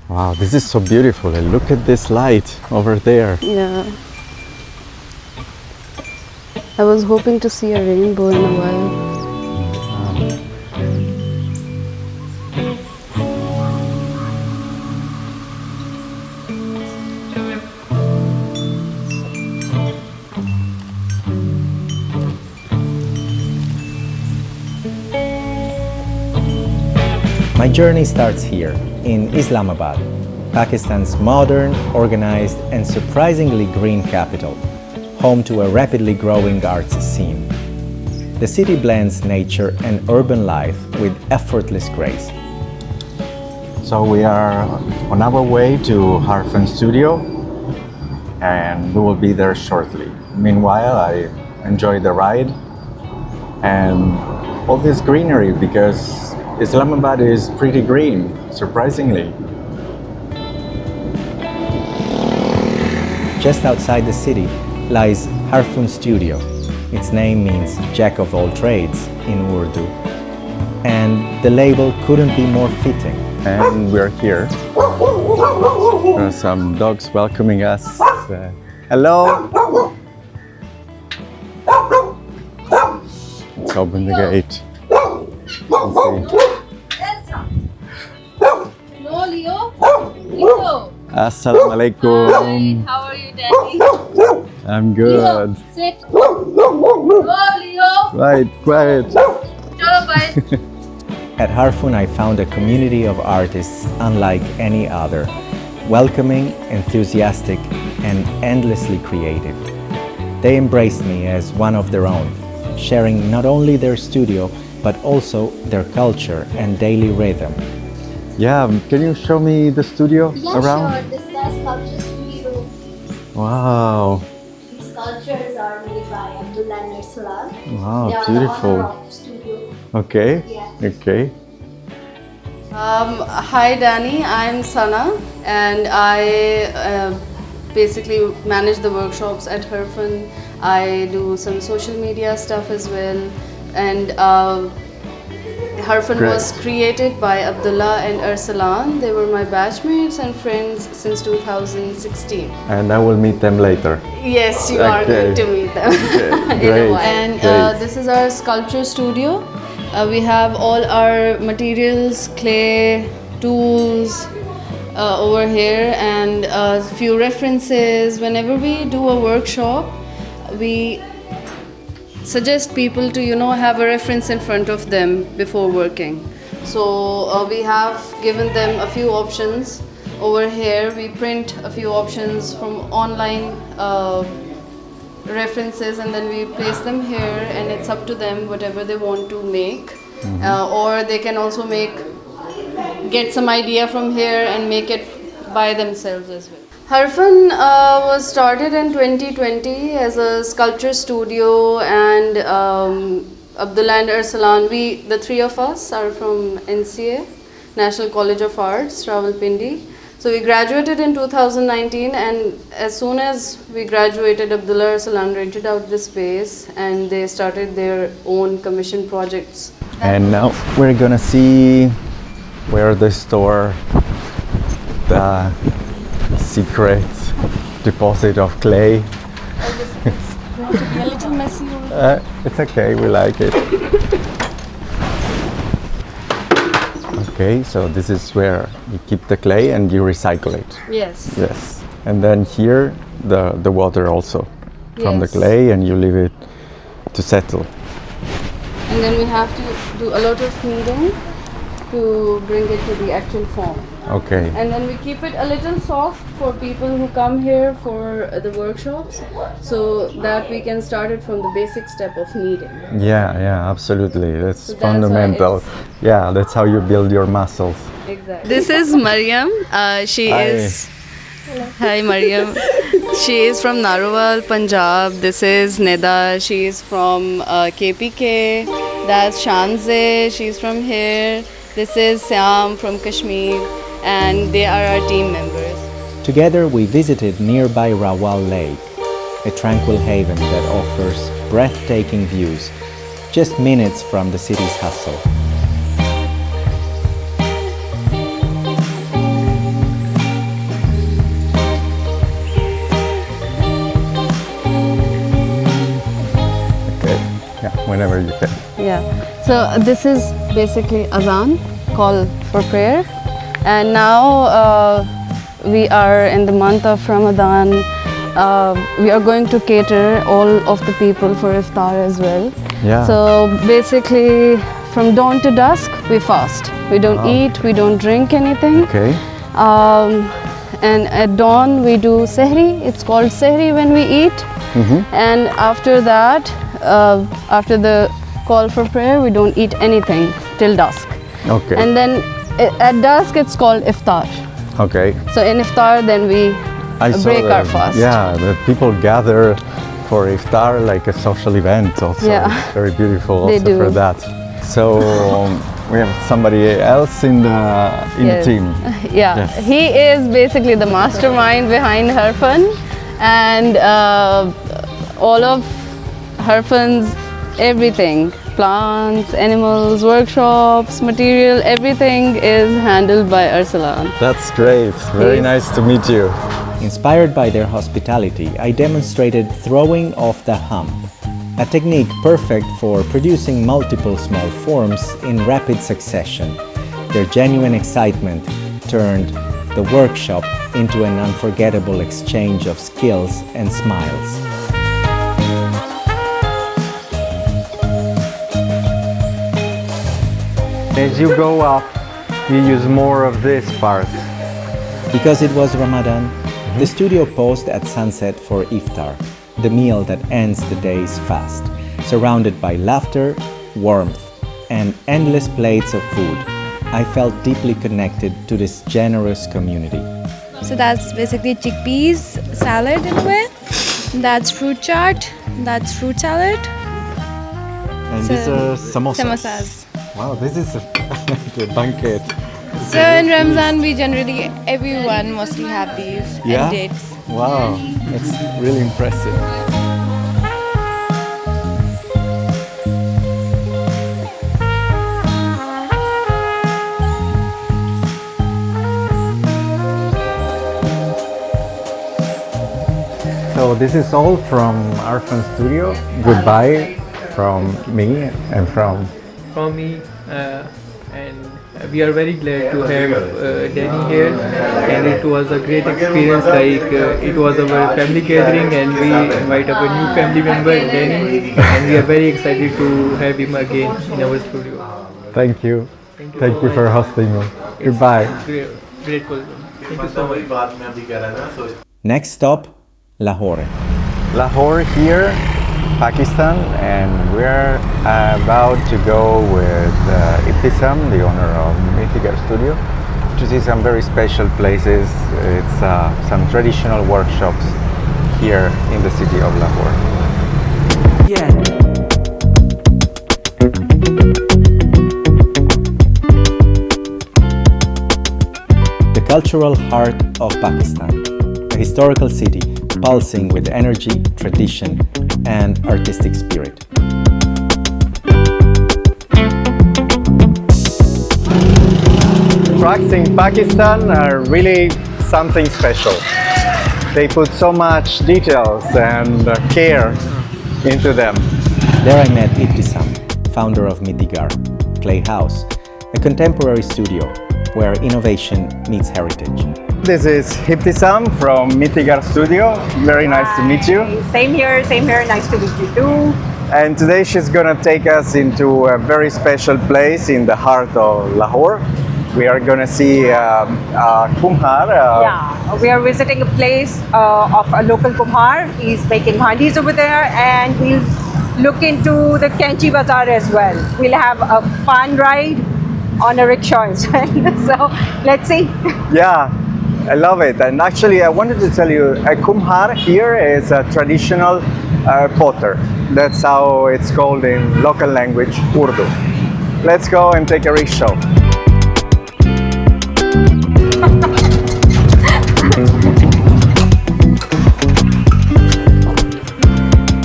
Wow, this is so beautiful. And look at this light over there. Yeah. I was hoping to see a rainbow in a while. My journey starts here, in Islamabad, Pakistan's modern, organized, and surprisingly green capital, home to a rapidly growing arts scene. The city blends nature and urban life with effortless grace. So we are on our way to Harfan Studio and we will be there shortly. Meanwhile, I enjoy the ride and all this greenery because Islamabad is pretty green, surprisingly. Just outside the city lies Harfun Studio. Its name means Jack of all trades in Urdu. And the label couldn't be more fitting. And we're here. There are some dogs welcoming us. Hello! Let's open the gate. Let's see. No, Leo. Leo. Assalamu alaikum. How are you, Daddy? I'm good. Sit. Go, Leo. Right, quiet. Chalo, bye. At Harfun, I found a community of artists unlike any other, welcoming, enthusiastic, and endlessly creative. They embraced me as one of their own, sharing not only their studio, but also their culture and daily rhythm. Yeah, can you show me the studio around? Sure. This is our sculpture studio. Wow, These sculptures are made by Abdullah and Nursalan. wow, They are beautiful. the owner of studio. Okay, Yeah. okay. Hi Danny, I'm Sana and I basically manage the workshops at Harfan. I do some social media stuff as well and Harfan Great. was created by Abdullah and Arsalan. They were my batchmates and friends since 2016. And I will meet them later. Yes, you are Okay. going to meet them. Okay, In a great, while. And great. this is our sculpture studio. We have all our materials, clay, tools over here, and a few references. Whenever we do a workshop, we suggest people to have a reference in front of them before working. So we have given them a few options over here. We print a few options from online references and then we place them here, and it's up to them whatever they want to make. Or they can also get some idea from here and make it by themselves as well. Harfan was started in 2020 as a sculpture studio, and Abdullah and Arsalan, the three of us are from NCA, National College of Arts, Rawalpindi. So we graduated in 2019, and as soon as we graduated, Abdullah and Arsalan rented out the space and they started their own commission projects. And now we're gonna see where they store the secret deposit of clay. A little messy. It's okay, we like it. Okay, so this is where you keep the clay and you recycle it. Yes. Yes. And then here the water also from the Yes. clay, and you leave it to settle. And then we have to do a lot of kneading to bring it to the actual form. Okay. And then we keep it a little soft for people who come here for the workshops, so that we can start it from the basic step of kneading. Yeah, absolutely. That's that's why fundamental. it's- Yeah, that's how you build your muscles. Exactly. This is Mariam. She Hi. is. Hi, Mariam. She is from Narowal, Punjab. This is Neda. She is from KPK. That's Shanze. She's from here. This is Syam from Kashmir, and they are our team members. Together we visited nearby Rawal Lake, a tranquil haven that offers breathtaking views, just minutes from the city's hustle. whenever you can. Yeah. So this is basically azan, call for prayer, and now we are in the month of Ramadan. We are going to cater all of the people for iftar as well. Yeah. So basically, from dawn to dusk, we fast. We don't eat, we don't drink anything. Okay. And at dawn, we do sehri. It's called sehri when we eat. And after that, after the call for prayer, we don't eat anything till dusk. Okay. And then at dusk, it's called iftar. Okay. So in iftar, then we I saw break our that. fast. Yeah, the people gather for iftar like a social event also. Yeah. It's very beautiful They also do. for that. So we have somebody else in the Yes. team. Yeah, Yes. he is basically the mastermind behind Harfan, and all of Harfan's everything, plants, animals, workshops, material, everything is handled by Arsalan. That's great. Very Yes. nice to meet you. Inspired by their hospitality, I demonstrated throwing off the hum, a technique perfect for producing multiple small forms in rapid succession. Their genuine excitement turned the workshop into an unforgettable exchange of skills and smiles. As you go up, you use more of this part. Because it was Ramadan, the studio paused at sunset for iftar, the meal that ends the day's fast, surrounded by laughter, warmth, and endless plates of food. I felt deeply connected to this generous community. So that's basically chickpeas salad in a way. That's fruit chaat. That's fruit salad. And So- these are samosas. Samosas. Wow, this is a banquet. So in Ramzan, we generally, everyone mostly have these Yeah? and dates. Wow, that's really impressive. So this is all from Arfan Studio. Goodbye from me and from me, and we are very glad to have Danny here, and it was a great experience. Like it was our family gathering, and we invite our new family member Danny, and we are very excited to have him again in our studio. Thank you. Thank you Thank you for hosting me. Goodbye. Grateful. Thank you so much. Next stop, Lahore. Lahore here, Pakistan, and we're about to go with Ibtisam, the owner of Mitigar Studio, to see some very special places. It's some traditional workshops here in the city of Lahore. The cultural heart of Pakistan, a historical city pulsing with energy, tradition, and artistic spirit. Trucks in Pakistan are really something special. They put so much details and care into them. There I met Ibtisam, founder of Mitigar Playhouse, a contemporary studio where innovation meets heritage. This is Ibtisam from Mitigar Studio. Very nice to meet you. Same here, nice to meet you too. And today she's gonna take us into a very special place in the heart of Lahore. We are gonna see Kumhar. Yeah, we are visiting a place of a local Kumhar. He's making handis over there, and we'll look into the Kanchi Bazaar as well. We'll have a fun ride on a rickshaw as well. So let's see. Yeah, I love it. And actually, I wanted to tell you, a Kumhar here is a traditional potter. That's how it's called in local language, Urdu. Let's go and take a rickshaw.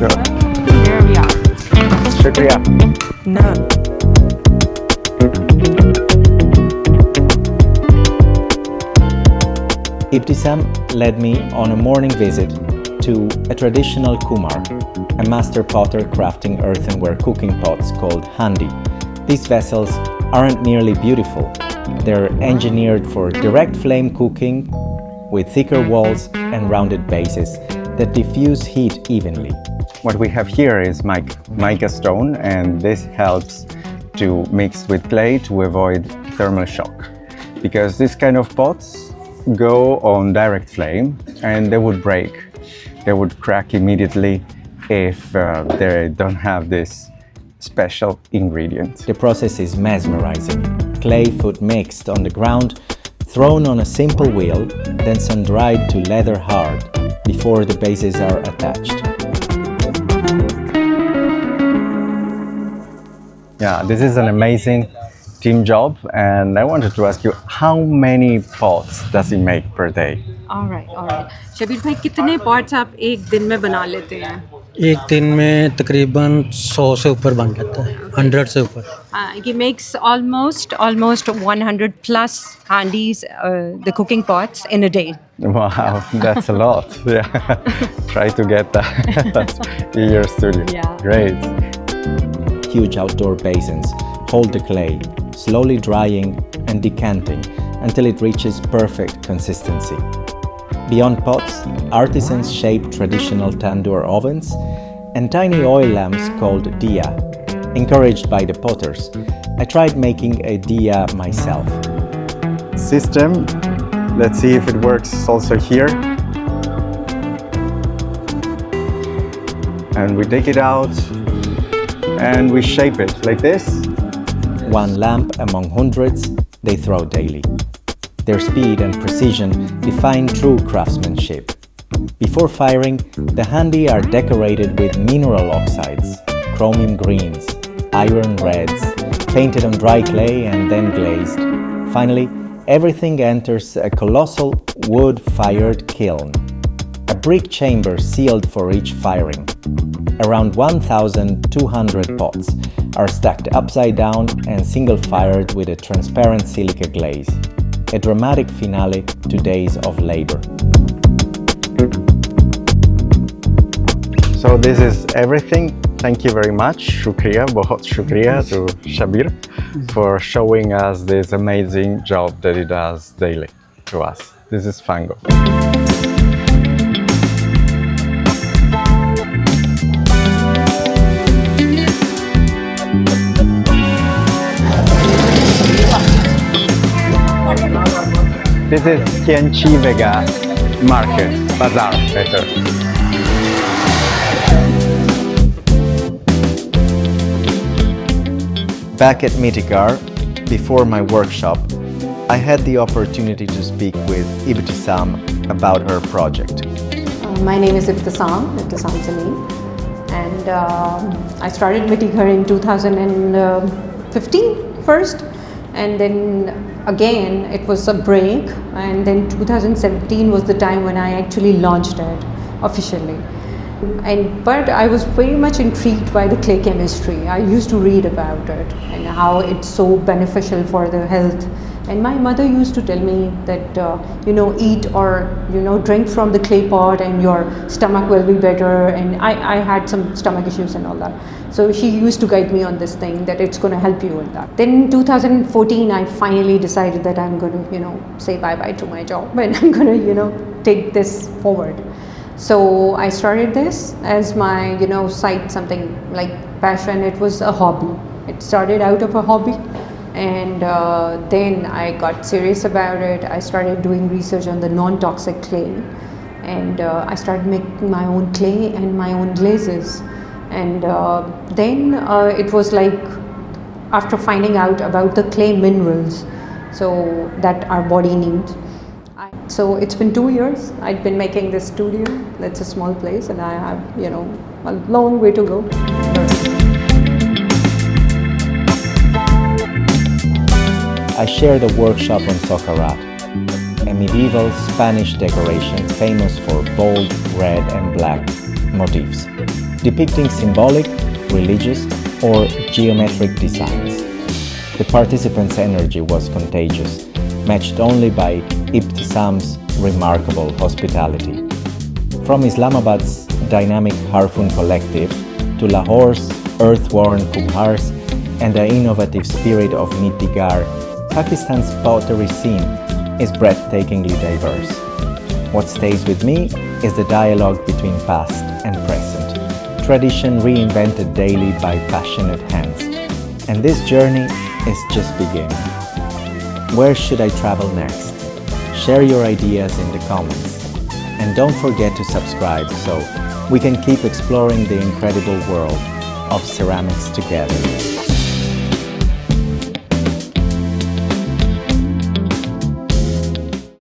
Go. Here we are. Shukriya. Ibtisam led me on a morning visit to a traditional Kumar, a master potter crafting earthenware cooking pots called handi. These vessels aren't merely beautiful, they're engineered for direct flame cooking with thicker walls and rounded bases that diffuse heat evenly. What we have here is mica stone, and this helps to mix with clay to avoid thermal shock. Because this kind of pots go on direct flame and they would break. They would crack immediately if they don't have this special ingredient. The process is mesmerizing. Clay food mixed on the ground, thrown on a simple wheel, then sun-dried to leather hard before the bases are attached. Yeah, this is an amazing team job, and I wanted to ask you, how many pots does it make per day? All right. Shabir भाई, कितने pots आप एक दिन में बना लेते हैं? एक दिन में तकरीबन 100 से ऊपर बन जाता है, 100 से ऊपर. He makes almost 100 plus handis, the cooking pots, in a day. Wow, that's a lot. Yeah. Try to get that in your studio. Yeah. Great. Huge outdoor basins hold the clay, slowly drying and decanting until it reaches perfect consistency. Beyond pots, artisans shape traditional tandoor ovens and tiny oil lamps called diya. Encouraged by the potters, I tried making a diya myself. System, let's see if it works also here. And we take it out and we shape it like this. One lamp among hundreds they throw daily. Their speed and precision define true craftsmanship. Before firing, the handi are decorated with mineral oxides, chromium greens, iron reds, painted on dry clay and then glazed. Finally, everything enters a colossal wood-fired kiln, a brick chamber sealed for each firing. Around 1,200 pots are stacked upside down and single-fired with a transparent silica glaze. A dramatic finale to days of labor. So this is everything. Thank you very much. Shukriya, bahut shukriya to Shabir for showing us this amazing job that he does daily to us. This is Fango. This is Tianqi Vega Market, Bazaar, better. Back at Mitigar, before my workshop, I had the opportunity to speak with Ibtisam about her project. My name is Ibtisam Salim, and I started Mitigar in 2015 first, and then again it was a break, and then 2017 was the time when I actually launched it officially. But I was very much intrigued by the clay chemistry. I used to read about it and how it's so beneficial for the health. And my mother used to tell me that eat or drink from the clay pot and your stomach will be better. And I had some stomach issues and all that. So she used to guide me on this thing that it's going to help you with that. Then in 2014, I finally decided that I'm going to say bye-bye to my job and I'm going to take this forward. So I started this as my side, something like passion. It was a hobby. It started out of a hobby. And then I got serious about it. I started doing research on the non-toxic clay, and I started making my own clay and my own glazes. And then it was like after finding out about the clay minerals, so that our body needs. So it's been 2 years. I've been making this studio. That's a small place, and I have a long way to go. I shared a workshop on Socarat, a medieval Spanish decoration famous for bold red and black motifs, depicting symbolic, religious, or geometric designs. The participants' energy was contagious, matched only by Ibtisam's remarkable hospitality. From Islamabad's dynamic Harfun collective to Lahore's earth-worn Kumhars and the innovative spirit of Nittigar, Pakistan's pottery scene is breathtakingly diverse. What stays with me is the dialogue between past and present, tradition reinvented daily by passionate hands. And this journey is just beginning. Where should I travel next? Share your ideas in the comments. And don't forget to subscribe so we can keep exploring the incredible world of ceramics together.